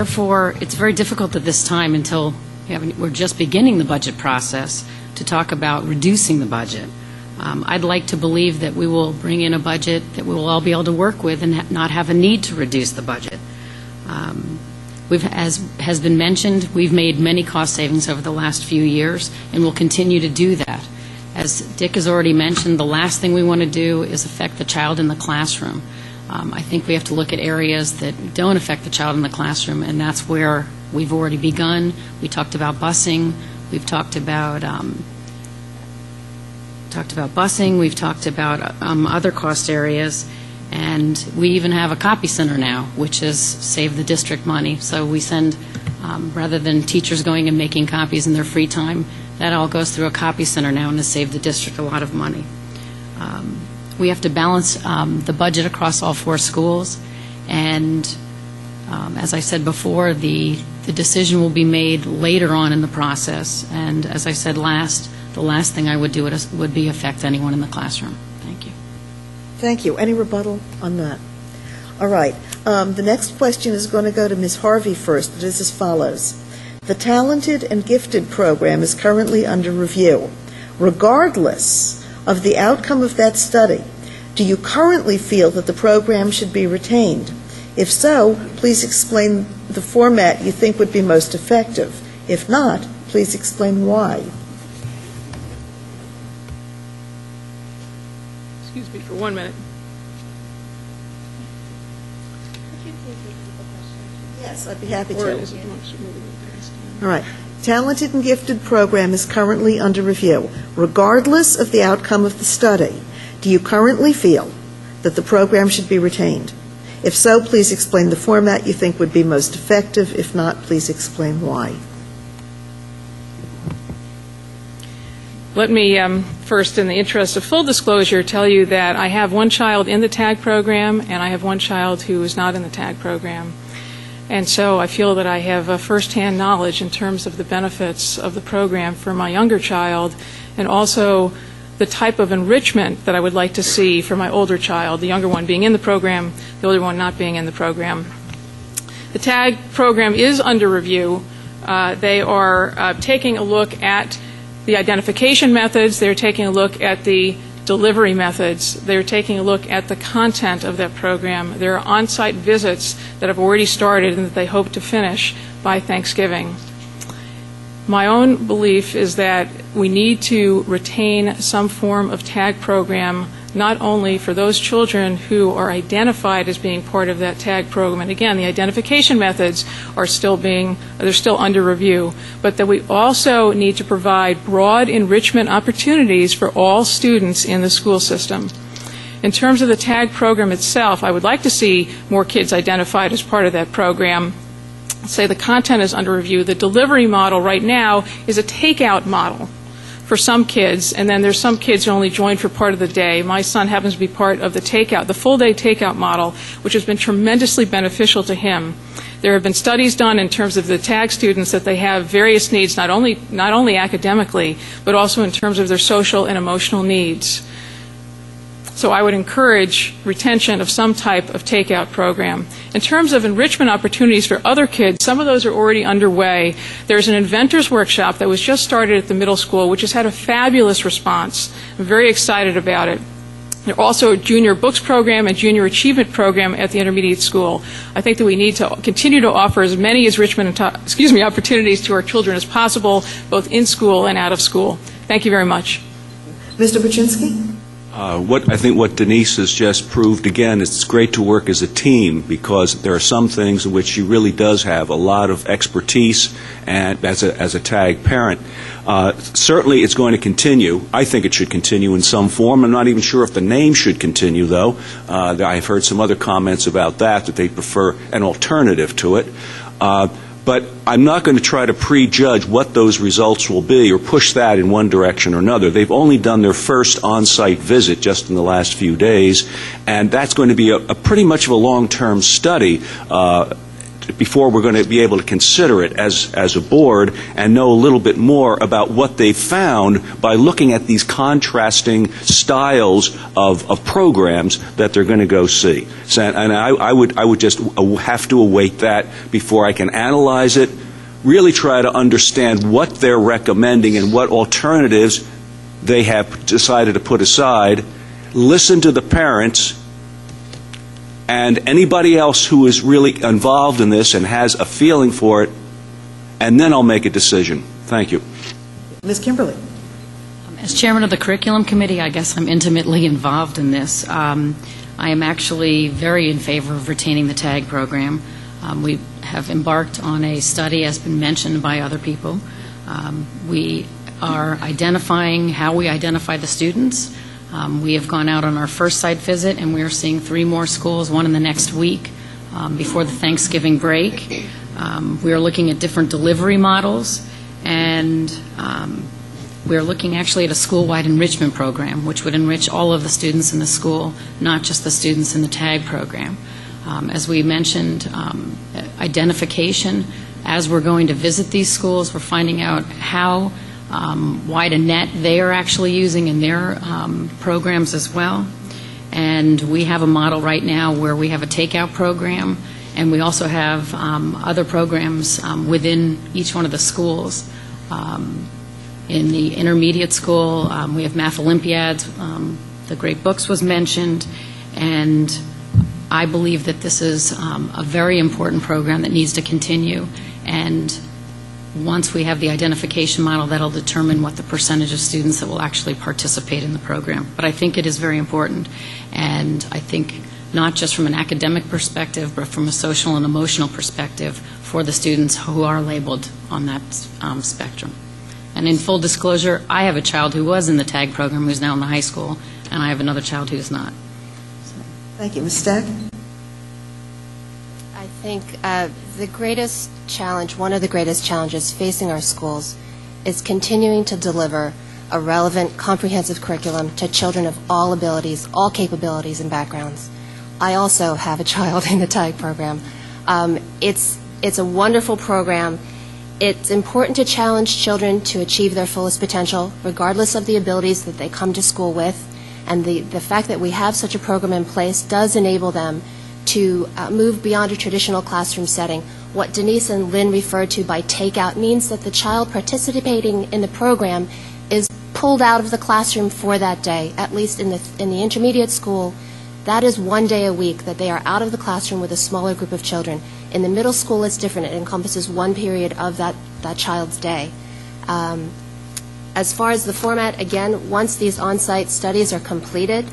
Therefore, it's very difficult at this time until we're just beginning the budget process to talk about reducing the budget. I'd like to believe that we will bring in a budget that we will all be able to work with and not have a need to reduce the budget. As has been mentioned, we've made many cost savings over the last few years and will continue to do that. As Dick has already mentioned, the last thing we want to do is affect the child in the classroom. I think we have to look at areas that don't affect the child in the classroom, and that's where we've already begun. We talked about busing. We've talked about we've talked about other cost areas, and we even have a copy center now, which has saved the district money. So we send, rather than teachers going and making copies in their free time, that all goes through a copy center now and has saved the district a lot of money. We have to balance the budget across all 4 schools, and as I said before, the decision will be made later on in the process. And as I said the last thing I would do would be affect anyone in the classroom. Thank you. Thank you. Any rebuttal on that? All right. The next question is going to go to Ms. Harvey first. It is as follows. The Talented and Gifted program is currently under review. Regardless of the outcome of that study, do you currently feel that the program should be retained? If so, please explain the format you think would be most effective. If not, please explain why. Excuse me for 1 minute. Yes, I'd be happy to. All right. Talented and Gifted program is currently under review. Regardless of the outcome of the study, do you currently feel that the program should be retained? If so, please explain the format you think would be most effective. If not, please explain why. Let me first, in the interest of full disclosure, tell you that I have one child in the TAG program and I have one child who is not in the TAG program. And so I feel that I have firsthand knowledge in terms of the benefits of the program for my younger child, and also the type of enrichment that I would like to see for my older child, the younger one being in the program, the older one not being in the program. The TAG program is under review. They are taking a look at the identification methods. They're taking a look at the delivery methods. They're taking a look at the content of that program. There are on-site visits that have already started and that they hope to finish by Thanksgiving. My own belief is that we need to retain some form of TAG program, not only for those children who are identified as being part of that TAG program, and again, the identification methods are they're still under review, but that we also need to provide broad enrichment opportunities for all students in the school system. In terms of the TAG program itself, I would like to see more kids identified as part of that program. Say the content is under review. The delivery model right now is a takeout model for some kids, and then there's some kids who only join for part of the day. My son happens to be part of the takeout, the full-day takeout model, which has been tremendously beneficial to him. There have been studies done in terms of the TAG students that they have various needs, not only academically, but also in terms of their social and emotional needs. So I would encourage retention of some type of takeout program. In terms of enrichment opportunities for other kids, some of those are already underway. There's an inventors workshop that was just started at the middle school, which has had a fabulous response. I'm very excited about it. There's also a junior books program and junior achievement program at the intermediate school. I think that we need to continue to offer as many enrichment opportunities to our children as possible, both in school and out of school. Thank you very much. Mr. Bochinski? I think what Denise has just proved again is it's great to work as a team, because there are some things in which she really does have a lot of expertise, and as a TAG parent. Certainly it's going to continue. I think it should continue in some form. I'm not even sure if the name should continue, though. I've heard some other comments about that they prefer an alternative to it. But I'm not going to try to prejudge what those results will be or push that in one direction or another. They've only done their first on-site visit just in the last few days, and that's going to be a pretty much of a long-term study before we're going to be able to consider it as a board and know a little bit more about what they've found by looking at these contrasting styles of programs that they're going to go see. So, and I would just have to await that before I can analyze it, really try to understand what they're recommending and what alternatives they have decided to put aside, listen to the parents and anybody else who is really involved in this and has a feeling for it, and then I'll make a decision. Thank you. Ms. Kimberly. As chairman of the curriculum committee, I guess I'm intimately involved in this. I am actually very in favor of retaining the TAG program. We have embarked on a study, as been mentioned by other people. We are identifying how we identify the students. We have gone out on our first site visit, and we are seeing 3 more schools, one in the next week before the Thanksgiving break. We are looking at different delivery models, and we are looking actually at a school-wide enrichment program, which would enrich all of the students in the school, not just the students in the TAG program. As we mentioned, identification. As we're going to visit these schools, we're finding out how wide a net they are actually using in their programs as well. And we have a model right now where we have a takeout program, and we also have other programs within each one of the schools. In the intermediate school, we have Math Olympiads, the Great Books was mentioned, and I believe that this is a very important program that needs to continue. And once we have the identification model, that'll determine what the percentage of students that will actually participate in the program. But I think it is very important, and I think not just from an academic perspective, but from a social and emotional perspective for the students who are labeled on that spectrum. And in full disclosure, I have a child who was in the TAG program who's now in the high school, and I have another child who's not. So. Thank you. Ms. Stack? I think the greatest challenge, one of the greatest challenges facing our schools is continuing to deliver a relevant, comprehensive curriculum to children of all abilities, all capabilities and backgrounds. I also have a child in the TAG program. It's a wonderful program. It's important to challenge children to achieve their fullest potential, regardless of the abilities that they come to school with. And the fact that we have such a program in place does enable them to move beyond a traditional classroom setting. What Denise and Lynn referred to by takeout means that the child participating in the program is pulled out of the classroom for that day. At least in the intermediate school, that is 1 day a week that they are out of the classroom with a smaller group of children. In the middle school, it's different. It encompasses 1 period of that child's day. As far as the format, again, once these on-site studies are completed,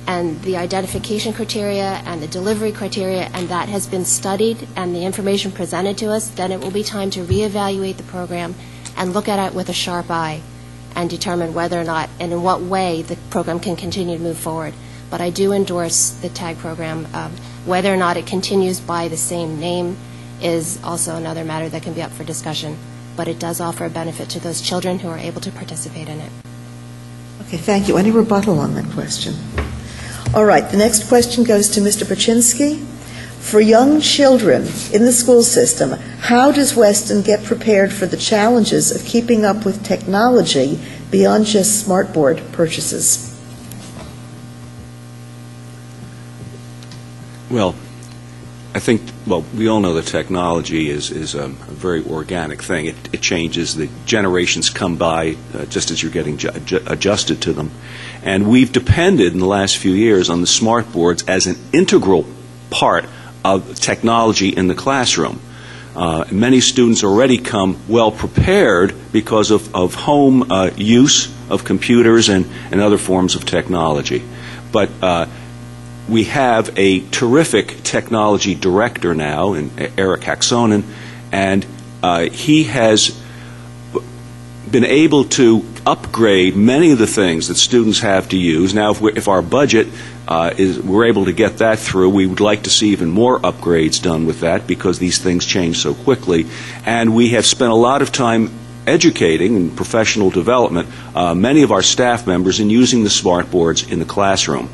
and the identification criteria and the delivery criteria, and that has been studied and the information presented to us, then it will be time to reevaluate the program and look at it with a sharp eye and determine whether or not and in what way the program can continue to move forward. But I do endorse the TAG program. Whether or not it continues by the same name is also another matter that can be up for discussion. But it does offer a benefit to those children who are able to participate in it. Okay, thank you. Any rebuttal on that question? All right, the next question goes to Mr. Bochinski. For young children in the school system, how does Weston get prepared for the challenges of keeping up with technology beyond just smartboard purchases? Well, I think, we all know that technology is a very organic thing. It changes. The generations come by just as you're getting adjusted to them. And we've depended in the last few years on the smart boards as an integral part of technology in the classroom. Many students already come well prepared because of home use of computers and other forms of technology. But we have a terrific technology director now, Eric Haxonen, and he has been able to upgrade many of the things that students have to use. Now, if our budget we're able to get that through, we would like to see even more upgrades done with that because these things change so quickly. And we have spent a lot of time educating and professional development many of our staff members in using the smart boards in the classroom.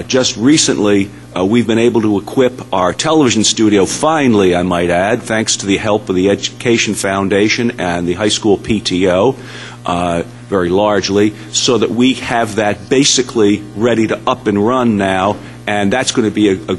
Just recently, We've been able to equip our television studio, finally, I might add, thanks to the help of the Education Foundation and the high school PTO, very largely, so that we have that basically ready to up and run now, and that's going to be a